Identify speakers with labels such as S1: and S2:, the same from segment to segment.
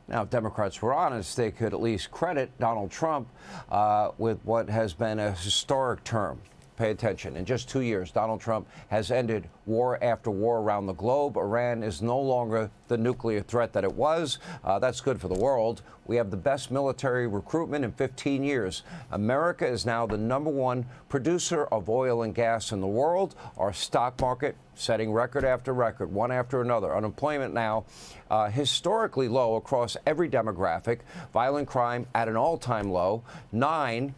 S1: Now, if Democrats were honest, they could at least credit Donald Trump with what has been a historic term. Pay attention. In just 2 years, Donald Trump has ended war after war around the globe. Iran is no longer the nuclear threat that it was. That's good for the world. We have the best military recruitment in 15 years. America is now the #1 producer of oil and gas in the world. Our stock market setting record after record, one after another. Unemployment now historically low across every demographic. Violent crime at an all-time low.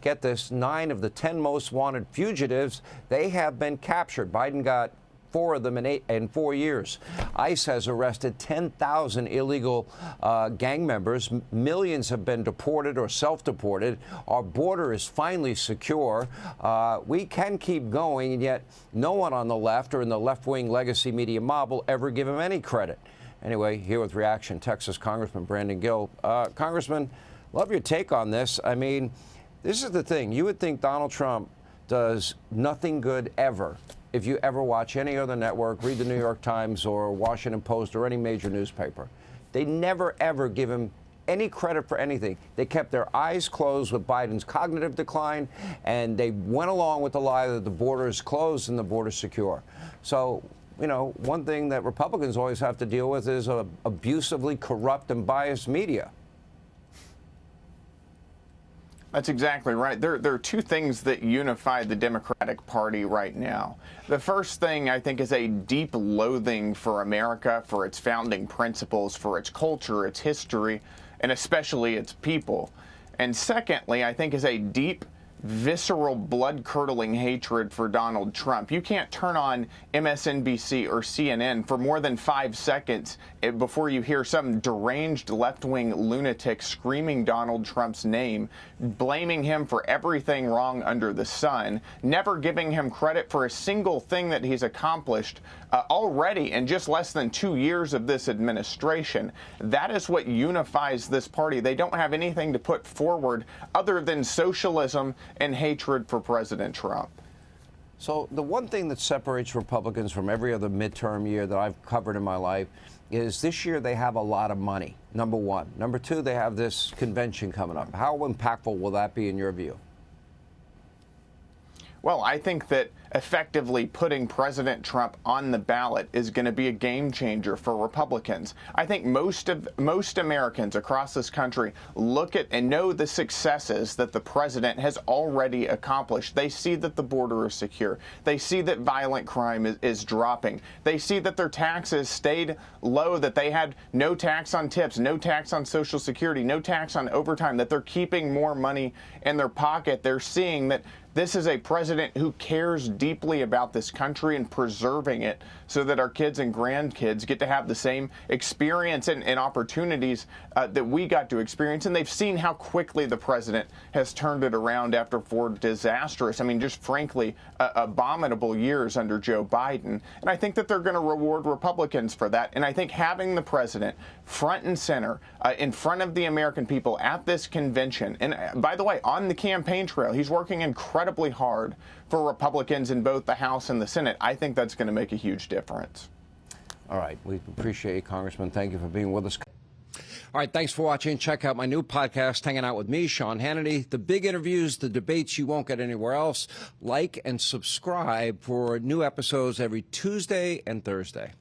S1: Get this, 9 of the 10 most wanted fugitives, they have been captured. Biden got 4 of them in 4 years. ICE has arrested 10,000 illegal gang members. Millions have been deported or self-deported. Our border is finally secure. We can keep going, and yet no one on the left or in the left-wing legacy media mob will ever give him any credit. Anyway, here with reaction, Texas Congressman Brandon Gill. Congressman, love your take on this. I mean, this is the thing. You would think Donald Trump does nothing good ever. If you ever watch any other network, read the New York Times or Washington Post or any major newspaper, they never, ever give him any credit for anything. They kept their eyes closed with Biden's cognitive decline, and they went along with the lie that the border is closed and the border is secure. So, you know, one thing that Republicans always have to deal with is abusively corrupt and biased media.
S2: That's exactly right. There are 2 things that unify the Democratic Party right now. The first thing, I think, is a deep loathing for America, for its founding principles, for its culture, its history, and especially its people. And secondly, I think, is a deep, visceral, blood-curdling hatred for Donald Trump. You can't turn on MSNBC or CNN for more than 5 seconds before you hear some deranged left-wing lunatic screaming Donald Trump's name, blaming him for everything wrong under the sun, never giving him credit for a single thing that he's accomplished already in just less than 2 years of this administration. That is what unifies this party. They don't have anything to put forward other than socialism and hatred for President Trump.
S1: So the one thing that separates Republicans from every other midterm year that I've covered in my life is this year they have a lot of money, number one. Number two, they have this convention coming up. How impactful will that be in your view?
S2: Well, I think that effectively putting President Trump on the ballot is going to be a game changer for Republicans. I think most Americans across this country look at and know the successes that the president has already accomplished. They see that the border is secure. They see that violent crime is dropping. They see that their taxes stayed low, that they had no tax on tips, no tax on Social Security, no tax on overtime, that they're keeping more money in their pocket. They're seeing that this is a president who cares deeply about this country and preserving it so that our kids and grandkids get to have the same experience and opportunities that we got to experience. And they've seen how quickly the president has turned it around after 4 disastrous, I mean, just frankly, abominable years under Joe Biden. And I think that they're going to reward Republicans for that. And I think having the president front and center in front of the American people at this convention, and by the way, on the campaign trail, he's working incredibly hard for Republicans in both the House and the Senate. I think that's going to make a huge difference.
S1: All right. We appreciate you, Congressman. Thank you for being with us. All right. Thanks for watching. Check out my new podcast, Hanging Out with me, Sean Hannity. The big interviews, the debates you won't get anywhere else. Like and subscribe for new episodes every Tuesday and Thursday.